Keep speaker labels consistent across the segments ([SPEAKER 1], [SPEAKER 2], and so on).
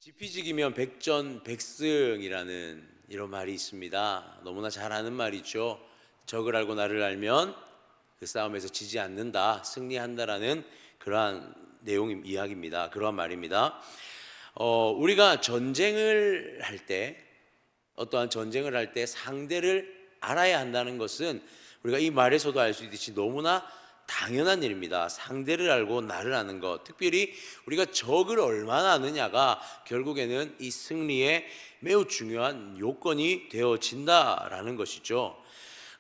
[SPEAKER 1] 지피지기면 백전백승이라는 이런 말이 있습니다. 너무나 잘 아는 말이죠. 적을 알고 나를 알면 그 싸움에서 지지 않는다, 승리한다라는 그러한 내용 이야기입니다. 그러한 말입니다. 우리가 전쟁을 할 때, 어떠한 전쟁을 할 때 상대를 알아야 한다는 것은 우리가 이 말에서도 알 수 있듯이 너무나 당연한 일입니다. 상대를 알고 나를 아는 것, 특별히 우리가 적을 얼마나 아느냐가 결국에는 이 승리의 매우 중요한 요건이 되어진다라는 것이죠.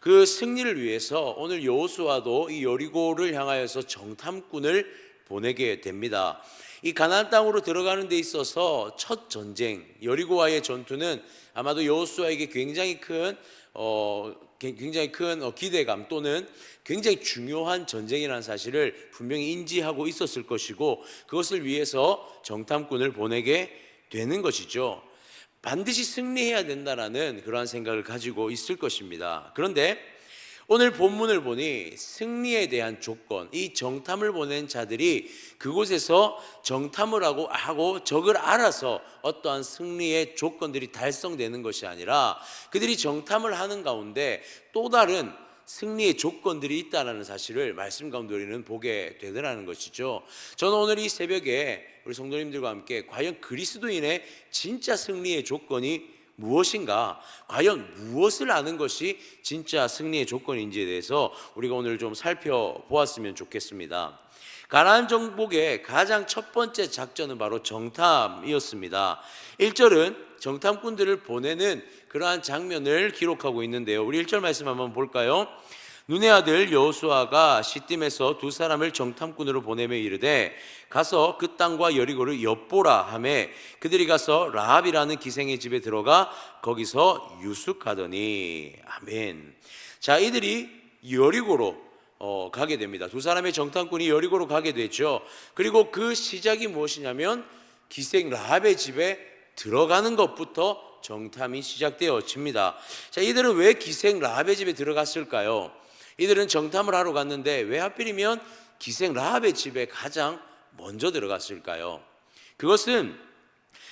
[SPEAKER 1] 그 승리를 위해서 오늘 여호수아도 이 여리고를 향하여서 정탐꾼을 보내게 됩니다. 이 가나안 땅으로 들어가는 데 있어서 첫 전쟁, 여리고와의 전투는 아마도 여호수아에게 굉장히 큰 기대감 또는 굉장히 중요한 전쟁이라는 사실을 분명히 인지하고 있었을 것이고, 그것을 위해서 정탐꾼을 보내게 되는 것이죠. 반드시 승리해야 된다라는 그러한 생각을 가지고 있을 것입니다. 그런데 오늘 본문을 보니 승리에 대한 조건, 이 정탐을 보낸 자들이 그곳에서 정탐을 하고 적을 알아서 어떠한 승리의 조건들이 달성되는 것이 아니라 그들이 정탐을 하는 가운데 또 다른 승리의 조건들이 있다는 사실을 말씀 가운데 우리는 보게 되더라는 것이죠. 저는 오늘 이 새벽에 우리 성도님들과 함께 과연 그리스도인의 진짜 승리의 조건이 무엇인가, 과연 무엇을 아는 것이 진짜 승리의 조건인지에 대해서 우리가 오늘 좀 살펴보았으면 좋겠습니다. 가나안 정복의 가장 첫 번째 작전은 바로 정탐이었습니다. 1절은 정탐꾼들을 보내는 그러한 장면을 기록하고 있는데요, 우리 1절 말씀 한번 볼까요? 눈의 아들 여호수아가 시딤에서 두 사람을 정탐꾼으로 보내며 이르되 가서 그 땅과 여리고를 엿보라 하매 그들이 가서 라합이라는 기생의 집에 들어가 거기서 유숙하더니. 아멘. 자, 이들이 여리고로 가게 됩니다. 두 사람의 정탐꾼이 여리고로 가게 됐죠. 그리고 그 시작이 무엇이냐면 기생 라합의 집에 들어가는 것부터 정탐이 시작되어집니다. 자, 이들은 왜 기생 라합의 집에 들어갔을까요? 이들은 정탐을 하러 갔는데 왜 하필이면 기생 라합의 집에 가장 먼저 들어갔을까요? 그것은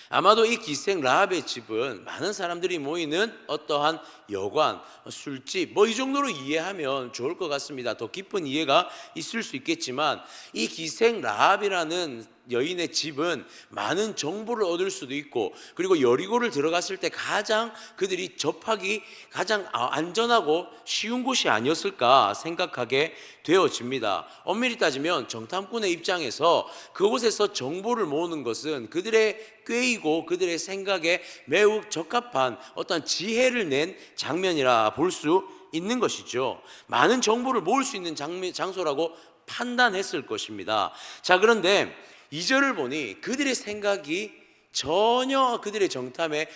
[SPEAKER 1] 아마도 이 기생 라합의 집은 많은 사람들이 모이는 어떠한 여관, 술집 이 정도로 이해하면 좋을 것 같습니다. 더 깊은 이해가 있을 수 있겠지만 이 기생 라합이라는 여인의 집은 많은 정보를 얻을 수도 있고, 그리고 여리고를 들어갔을 때 가장 그들이 접하기 가장 안전하고 쉬운 곳이 아니었을까 생각하게 되어집니다. 엄밀히 따지면 정탐꾼의 입장에서 그곳에서 정보를 모으는 것은 그들의 꾀이고 그들의 생각에 매우 적합한 어떤 지혜를 낸 장면이라 볼 수 있는 것이죠. 많은 정보를 모을 수 있는 장소라고 판단했을 것입니다. 자, 그런데 2절을 보니 그들의 생각이 전혀 그들의 정탐에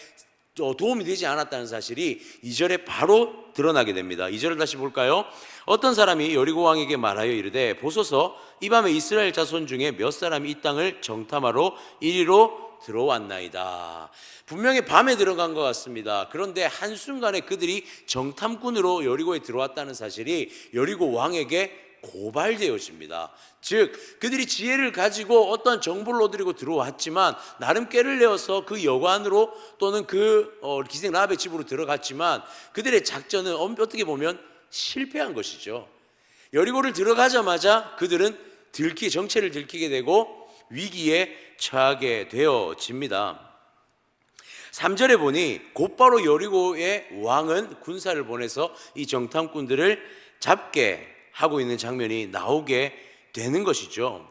[SPEAKER 1] 도움이 되지 않았다는 사실이 2절에 바로 드러나게 됩니다. 2절을 다시 볼까요? 어떤 사람이 여리고 왕에게 말하여 이르되 보소서 이 밤에 이스라엘 자손 중에 몇 사람이 이 땅을 정탐하러 이리로 들어왔나이다. 분명히 밤에 들어간 것 같습니다. 그런데 한순간에 그들이 정탐꾼으로 여리고에 들어왔다는 사실이 여리고 왕에게 고발되어집니다. 즉 그들이 지혜를 가지고 어떤 정보를 얻으려고 들어왔지만 나름 꾀를 내어서 그 여관으로 또는 그 기생 라합의 집으로 들어갔지만 그들의 작전은 어떻게 보면 실패한 것이죠. 여리고를 들어가자마자 그들은 정체를 들키게 되고 위기에 처하게 되어집니다. 3절에 보니 곧바로 여리고의 왕은 군사를 보내서 이 정탐꾼들을 잡게 하고 있는 장면이 나오게 되는 것이죠.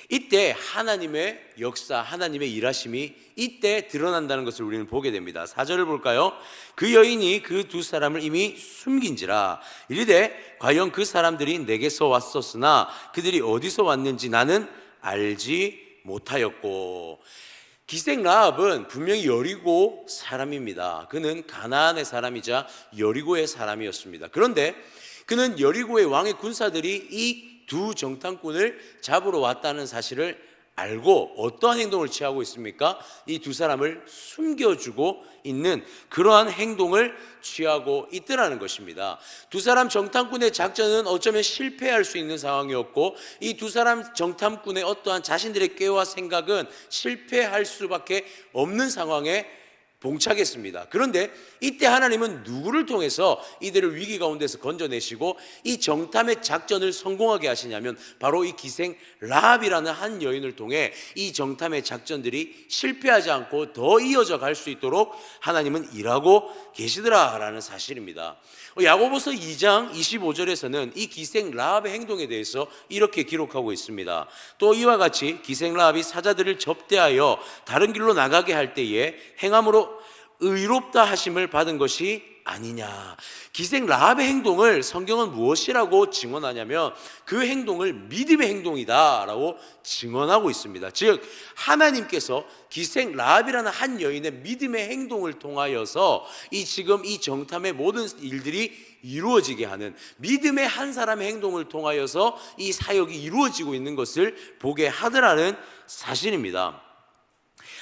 [SPEAKER 1] 이때 하나님의 역사, 하나님의 일하심이 이때 드러난다는 것을 우리는 보게 됩니다. 4절을 볼까요? 그 여인이 그 두 사람을 이미 숨긴지라 이르되 과연 그 사람들이 내게서 왔었으나 그들이 어디서 왔는지 나는 알지 못하였고. 기생 라합은 분명히 여리고 사람입니다. 그는 가나안의 사람이자 여리고의 사람이었습니다. 그런데 그는 여리고의 왕의 군사들이 이 두 정탐꾼을 잡으러 왔다는 사실을 알고 어떠한 행동을 취하고 있습니까? 이 두 사람을 숨겨주고 있는 그러한 행동을 취하고 있더라는 것입니다. 두 사람 정탐꾼의 작전은 어쩌면 실패할 수 있는 상황이었고, 이 두 사람 정탐꾼의 어떠한 자신들의 꾀와 생각은 실패할 수밖에 없는 상황에 봉착했습니다. 그런데 이때 하나님은 누구를 통해서 이들을 위기 가운데서 건져내시고 이 정탐의 작전을 성공하게 하시냐면 바로 이 기생 라합이라는 한 여인을 통해 이 정탐의 작전들이 실패하지 않고 더 이어져 갈 수 있도록 하나님은 일하고 계시더라라는 사실입니다. 야고보서 2장 25절에서는 이 기생 라합의 행동에 대해서 이렇게 기록하고 있습니다. 또 이와 같이 기생 라합이 사자들을 접대하여 다른 길로 나가게 할 때에 행함으로 의롭다 하심을 받은 것이 아니냐. 기생 라합의 행동을 성경은 무엇이라고 증언하냐면 그 행동을 믿음의 행동이다라고 증언하고 있습니다. 즉 하나님께서 기생 라합이라는 한 여인의 믿음의 행동을 통하여서 지금 이 정탐의 모든 일들이 이루어지게 하는 믿음의 한 사람의 행동을 통하여서 이 사역이 이루어지고 있는 것을 보게 하더라는 사실입니다.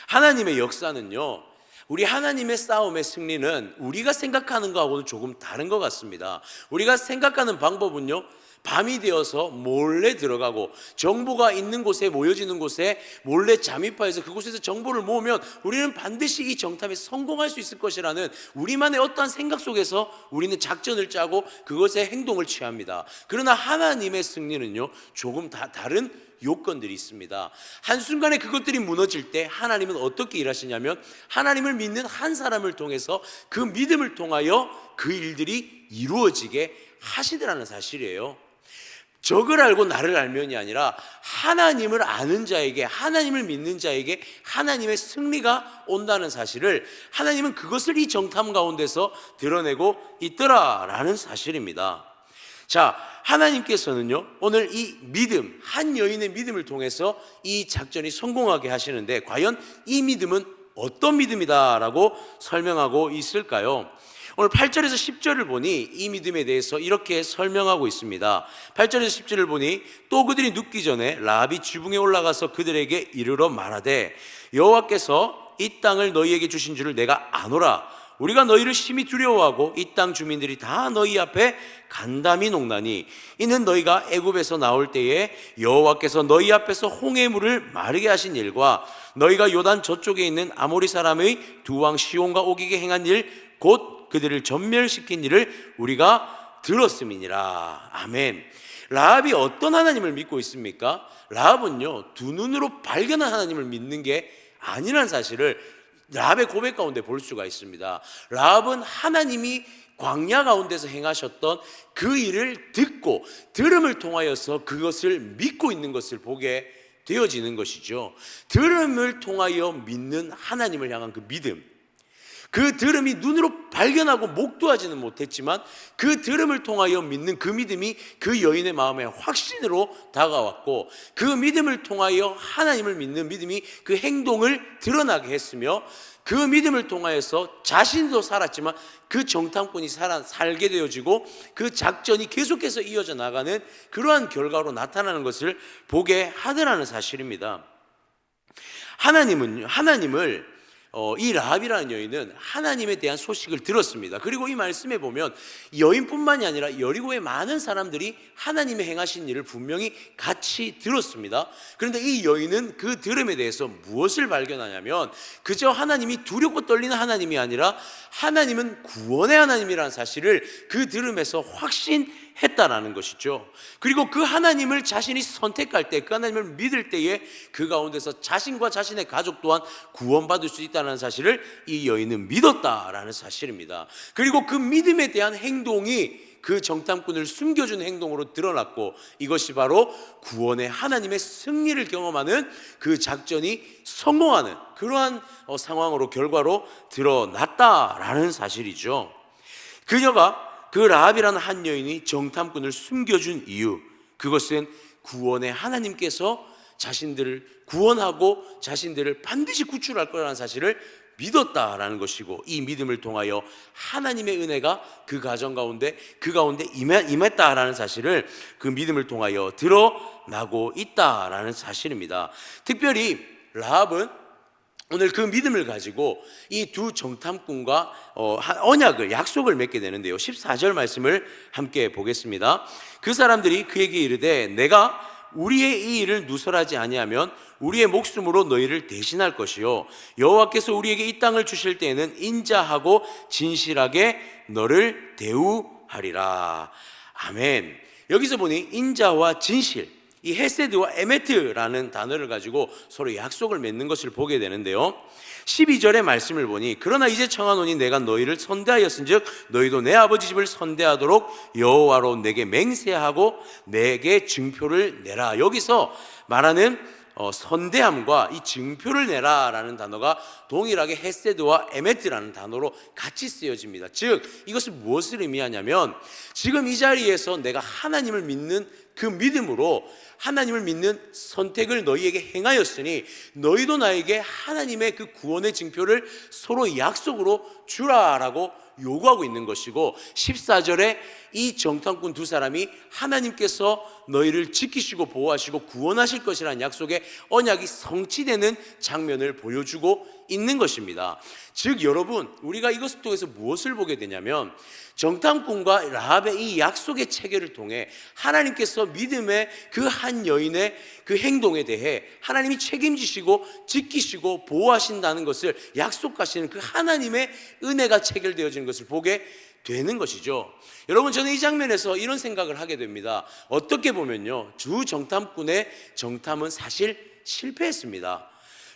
[SPEAKER 1] 하나님의 역사는요, 우리 하나님의 싸움의 승리는 우리가 생각하는 것하고는 조금 다른 것 같습니다. 우리가 생각하는 방법은요, 밤이 되어서 몰래 들어가고 정보가 있는 곳에 모여지는 곳에 몰래 잠입하여서 그곳에서 정보를 모으면 우리는 반드시 이 정탐에 성공할 수 있을 것이라는 우리만의 어떠한 생각 속에서 우리는 작전을 짜고 그것에 행동을 취합니다. 그러나 하나님의 승리는요, 조금 다른 요건들이 있습니다. 한순간에 그것들이 무너질 때 하나님은 어떻게 일하시냐면 하나님을 믿는 한 사람을 통해서 그 믿음을 통하여 그 일들이 이루어지게 하시더라는 사실이에요. 적을 알고 나를 알면이 아니라 하나님을 아는 자에게, 하나님을 믿는 자에게 하나님의 승리가 온다는 사실을 하나님은 그것을 이 정탐 가운데서 드러내고 있더라라는 사실입니다. 자, 하나님께서는요, 오늘 이 믿음, 한 여인의 믿음을 통해서 이 작전이 성공하게 하시는데 과연 이 믿음은 어떤 믿음이다라고 설명하고 있을까요? 오늘 8절에서 10절을 보니 이 믿음에 대해서 이렇게 설명하고 있습니다. 8절에서 10절을 보니 또 그들이 눕기 전에 라합이 지붕에 올라가서 그들에게 이르러 말하되 여호와께서 이 땅을 너희에게 주신 줄을 내가 아노라. 우리가 너희를 심히 두려워하고 이 땅 주민들이 다 너희 앞에 간담이 녹나니 이는 너희가 애굽에서 나올 때에 여호와께서 너희 앞에서 홍해 물을 마르게 하신 일과 너희가 요단 저쪽에 있는 아모리 사람의 두 왕 시온과 오기게 행한 일 곧 그들을 전멸시킨 일을 우리가 들었음이니라. 아멘. 라합이 어떤 하나님을 믿고 있습니까? 라합은요, 두 눈으로 발견한 하나님을 믿는 게 아니라는 사실을 라합의 고백 가운데 볼 수가 있습니다. 라합은 하나님이 광야 가운데서 행하셨던 그 일을 듣고 들음을 통하여서 그것을 믿고 있는 것을 보게 되어지는 것이죠. 들음을 통하여 믿는 하나님을 향한 그 믿음, 그 들음이 눈으로 발견하고 목도하지는 못했지만 그 들음을 통하여 믿는 그 믿음이 그 여인의 마음에 확신으로 다가왔고 그 믿음을 통하여 하나님을 믿는 믿음이 그 행동을 드러나게 했으며 그 믿음을 통하여서 자신도 살았지만 그 정탐꾼이 살게 되어지고 그 작전이 계속해서 이어져 나가는 그러한 결과로 나타나는 것을 보게 하더라는 사실입니다. 하나님을 이 라합이라는 여인은 하나님에 대한 소식을 들었습니다. 그리고 이 말씀에 보면 여인뿐만이 아니라 여리고의 많은 사람들이 하나님의 행하신 일을 분명히 같이 들었습니다. 그런데 이 여인은 그 들음에 대해서 무엇을 발견하냐면 그저 하나님이 두렵고 떨리는 하나님이 아니라 하나님은 구원의 하나님이라는 사실을 그 들음에서 확신했다라는 것이죠. 그리고 그 하나님을 자신이 선택할 때, 그 하나님을 믿을 때에 그 가운데서 자신과 자신의 가족 또한 구원받을 수 있다는 사실을 이 여인은 믿었다라는 사실입니다. 그리고 그 믿음에 대한 행동이 그 정탐꾼을 숨겨준 행동으로 드러났고 이것이 바로 구원의 하나님의 승리를 경험하는 그 작전이 성공하는 그러한 상황으로 결과로 드러났다라는 사실이죠. 그 라합이라는 한 여인이 정탐꾼을 숨겨준 이유, 그것은 구원의 하나님께서 자신들을 구원하고 자신들을 반드시 구출할 거라는 사실을 믿었다라는 것이고, 이 믿음을 통하여 하나님의 은혜가 그 가정 가운데 임했다라는 사실을 그 믿음을 통하여 드러나고 있다라는 사실입니다. 특별히 라합은 오늘 그 믿음을 가지고 이 두 정탐꾼과 언약을, 약속을 맺게 되는데요. 14절 말씀을 함께 보겠습니다. 그 사람들이 그에게 이르되 내가 우리의 이 일을 누설하지 아니하면 우리의 목숨으로 너희를 대신할 것이요 여호와께서 우리에게 이 땅을 주실 때에는 인자하고 진실하게 너를 대우하리라. 아멘. 여기서 보니 인자와 진실, 이 헤세드와 에메트라는 단어를 가지고 서로 약속을 맺는 것을 보게 되는데요. 12절의 말씀을 보니 그러나 이제 청하노니 내가 너희를 선대하였은즉 너희도 내 아버지 집을 선대하도록 여호와로 내게 맹세하고 내게 증표를 내라. 여기서 말하는 선대함과 이 증표를 내라라는 단어가 동일하게 헤세드와 에메트라는 단어로 같이 쓰여집니다. 즉 이것은 무엇을 의미하냐면, 지금 이 자리에서 내가 하나님을 믿는 그 믿음으로 하나님을 믿는 선택을 너희에게 행하였으니 너희도 나에게 하나님의 그 구원의 증표를 서로 약속으로 주라라고 요구하고 있는 것이고, 14절에 이 정탐꾼 두 사람이 하나님께서 너희를 지키시고 보호하시고 구원하실 것이라는 약속의 언약이 성취되는 장면을 보여주고 있는 것입니다. 즉 여러분, 우리가 이것을 통해서 무엇을 보게 되냐면, 정탐꾼과 라합의 이 약속의 체결을 통해 하나님께서 믿음의 그 한 여인의 그 행동에 대해 하나님이 책임지시고 지키시고 보호하신다는 것을 약속하시는 그 하나님의 은혜가 체결되어지는 것을 보게 되는 것이죠. 여러분, 저는 이 장면에서 이런 생각을 하게 됩니다. 어떻게 보면요, 두 정탐꾼의 정탐은 사실 실패했습니다.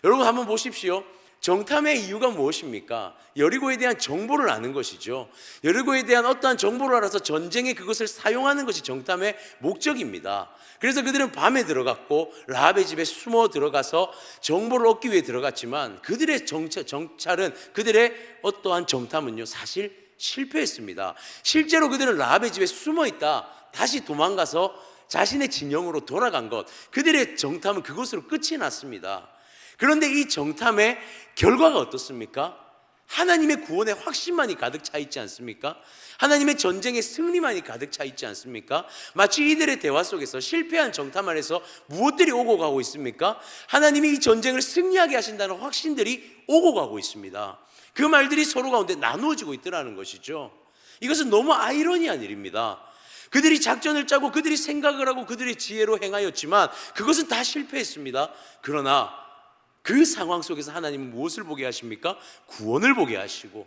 [SPEAKER 1] 여러분 한번 보십시오. 정탐의 이유가 무엇입니까? 여리고에 대한 정보를 아는 것이죠. 여리고에 대한 어떠한 정보를 알아서 전쟁에 그것을 사용하는 것이 정탐의 목적입니다. 그래서 그들은 밤에 들어갔고 라합의 집에 숨어 들어가서 정보를 얻기 위해 들어갔지만, 그들의 정찰은, 그들의 어떠한 정탐은요 사실 실패했습니다. 실제로 그들은 라합의 집에 숨어 있다 다시 도망가서 자신의 진영으로 돌아간 것, 그들의 정탐은 그것으로 끝이 났습니다. 그런데 이 정탐의 결과가 어떻습니까? 하나님의 구원의 확신만이 가득 차 있지 않습니까? 하나님의 전쟁의 승리만이 가득 차 있지 않습니까? 마치 이들의 대화 속에서 실패한 정탐 안에서 무엇들이 오고 가고 있습니까? 하나님이 이 전쟁을 승리하게 하신다는 확신들이 오고 가고 있습니다. 그 말들이 서로 가운데 나누어지고 있더라는 것이죠. 이것은 너무 아이러니한 일입니다. 그들이 작전을 짜고 그들이 생각을 하고 그들의 지혜로 행하였지만 그것은 다 실패했습니다. 그러나 그 상황 속에서 하나님은 무엇을 보게 하십니까? 구원을 보게 하시고,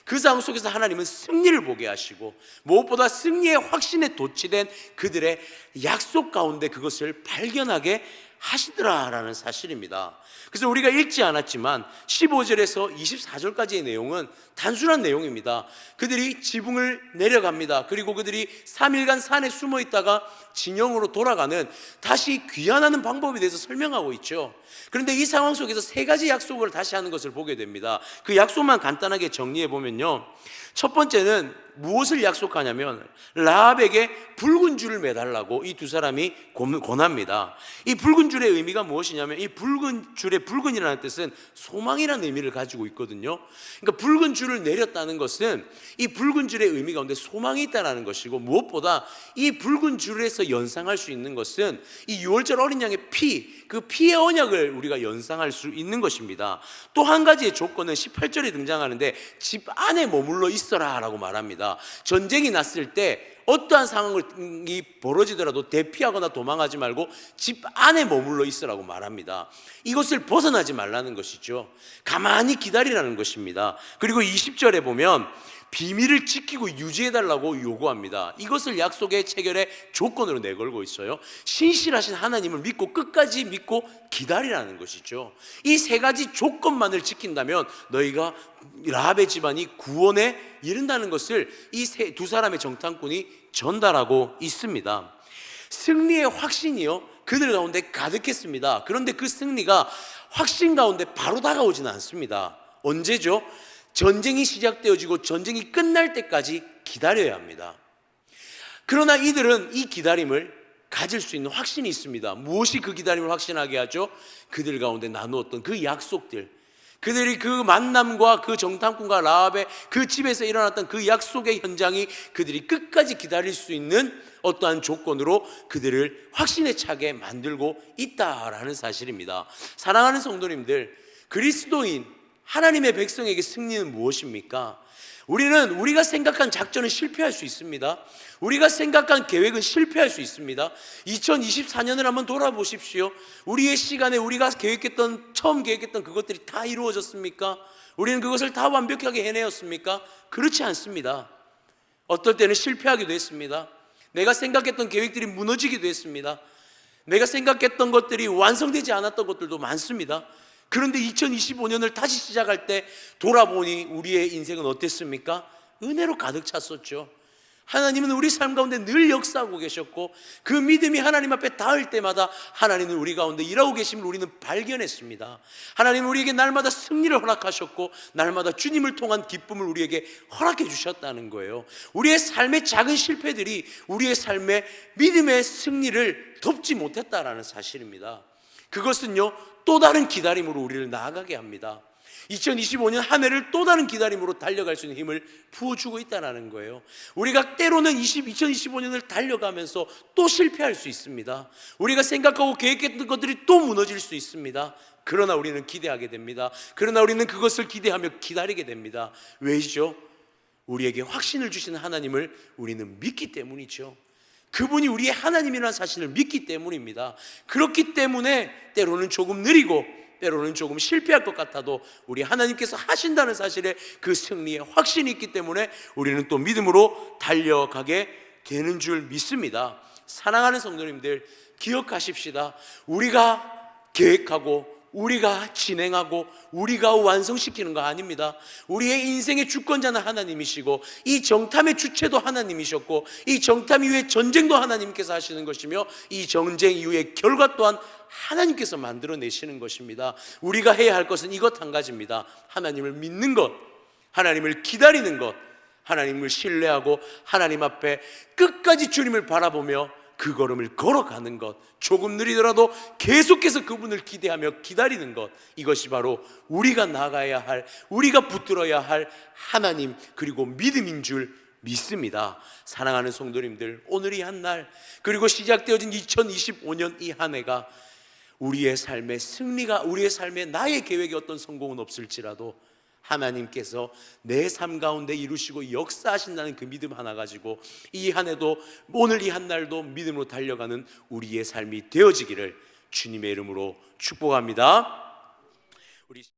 [SPEAKER 1] 그 상황 속에서 하나님은 승리를 보게 하시고, 무엇보다 승리의 확신에 도취된 그들의 약속 가운데 그것을 발견하게 하시더라라는 사실입니다. 그래서 우리가 읽지 않았지만 15절에서 24절까지의 내용은 단순한 내용입니다. 그들이 지붕을 내려갑니다. 그리고 그들이 3일간 산에 숨어 있다가 진영으로 돌아가는, 다시 귀환하는 방법에 대해서 설명하고 있죠. 그런데 이 상황 속에서 세 가지 약속을 다시 하는 것을 보게 됩니다. 그 약속만 간단하게 정리해 보면요, 첫 번째는 무엇을 약속하냐면 라합에게 붉은 줄을 매달라고 이 두 사람이 권합니다. 이 붉은 줄의 의미가 무엇이냐면, 이 붉은 줄의 붉은이라는 뜻은 소망이라는 의미를 가지고 있거든요. 그러니까 붉은 줄을 내렸다는 것은 이 붉은 줄의 의미 가운데 소망이 있다는 것이고, 무엇보다 이 붉은 줄에서 연상할 수 있는 것은 이 유월절 어린 양의 피, 그 피의 언약을 우리가 연상할 수 있는 것입니다. 또 한 가지의 조건은 18절에 등장하는데 집 안에 머물러 있어라 라고 말합니다. 전쟁이 났을 때 어떠한 상황이 벌어지더라도 대피하거나 도망하지 말고 집 안에 머물러 있으라고 말합니다. 이것을 벗어나지 말라는 것이죠. 가만히 기다리라는 것입니다. 그리고 20절에 보면 비밀을 지키고 유지해달라고 요구합니다. 이것을 약속의 체결의 조건으로 내걸고 있어요. 신실하신 하나님을 믿고 끝까지 믿고 기다리라는 것이죠. 이 세 가지 조건만을 지킨다면 너희가 라합의 집안이 구원에 이른다는 것을 이 두 사람의 정탐꾼이 전달하고 있습니다. 승리의 확신이요 그들 가운데 가득했습니다. 그런데 그 승리가 확신 가운데 바로 다가오지는 않습니다. 언제죠? 전쟁이 시작되어지고 전쟁이 끝날 때까지 기다려야 합니다. 그러나 이들은 이 기다림을 가질 수 있는 확신이 있습니다. 무엇이 그 기다림을 확신하게 하죠? 그들 가운데 나누었던 그 약속들, 그들이 그 만남과 그 정탐꾼과 라합의 그 집에서 일어났던 그 약속의 현장이 그들이 끝까지 기다릴 수 있는 어떠한 조건으로 그들을 확신에 차게 만들고 있다라는 사실입니다. 사랑하는 성도님들, 그리스도인 하나님의 백성에게 승리는 무엇입니까? 우리가 생각한 작전은 실패할 수 있습니다. 우리가 생각한 계획은 실패할 수 있습니다. 2024년을 한번 돌아보십시오. 우리의 시간에 우리가 처음 계획했던 그것들이 다 이루어졌습니까? 우리는 그것을 다 완벽하게 해내었습니까? 그렇지 않습니다. 어떨 때는 실패하기도 했습니다. 내가 생각했던 계획들이 무너지기도 했습니다. 내가 생각했던 것들이 완성되지 않았던 것들도 많습니다. 그런데 2025년을 다시 시작할 때 돌아보니 우리의 인생은 어땠습니까? 은혜로 가득 찼었죠. 하나님은 우리 삶 가운데 늘 역사하고 계셨고, 그 믿음이 하나님 앞에 닿을 때마다 하나님은 우리 가운데 일하고 계심을 우리는 발견했습니다. 하나님은 우리에게 날마다 승리를 허락하셨고, 날마다 주님을 통한 기쁨을 우리에게 허락해 주셨다는 거예요. 우리의 삶의 작은 실패들이 우리의 삶의 믿음의 승리를 덮지 못했다라는 사실입니다. 그것은요, 또 다른 기다림으로 우리를 나아가게 합니다. 2025년 한 해를 또 다른 기다림으로 달려갈 수 있는 힘을 부어주고 있다는 거예요. 우리가 때로는 2025년을 달려가면서 또 실패할 수 있습니다. 우리가 생각하고 계획했던 것들이 또 무너질 수 있습니다. 그러나 우리는 기대하게 됩니다. 그러나 우리는 그것을 기대하며 기다리게 됩니다. 왜죠? 우리에게 확신을 주시는 하나님을 우리는 믿기 때문이죠. 그분이 우리의 하나님이라는 사실을 믿기 때문입니다. 그렇기 때문에 때로는 조금 느리고 때로는 조금 실패할 것 같아도 우리 하나님께서 하신다는 사실에 그 승리에 확신이 있기 때문에 우리는 또 믿음으로 달려가게 되는 줄 믿습니다. 사랑하는 성도님들, 기억하십시다. 우리가 계획하고 우리가 진행하고 우리가 완성시키는 거 아닙니다. 우리의 인생의 주권자는 하나님이시고, 이 정탐의 주체도 하나님이셨고, 이 정탐 이후의 전쟁도 하나님께서 하시는 것이며, 이 전쟁 이후의 결과 또한 하나님께서 만들어내시는 것입니다. 우리가 해야 할 것은 이것 한 가지입니다. 하나님을 믿는 것, 하나님을 기다리는 것, 하나님을 신뢰하고 하나님 앞에 끝까지 주님을 바라보며 그 걸음을 걸어가는 것, 조금 느리더라도 계속해서 그분을 기대하며 기다리는 것, 이것이 바로 우리가 나가야 할, 우리가 붙들어야 할 하나님 그리고 믿음인 줄 믿습니다. 사랑하는 성도님들, 오늘 이 한 날, 그리고 시작되어진 2025년 이 한 해가 우리의 삶의 승리가, 우리의 삶에 나의 계획에 어떤 성공은 없을지라도 하나님께서 내 삶 가운데 이루시고 역사하신다는 그 믿음 하나 가지고 이 한 해도, 오늘 이 한 날도 믿음으로 달려가는 우리의 삶이 되어지기를 주님의 이름으로 축복합니다. 우리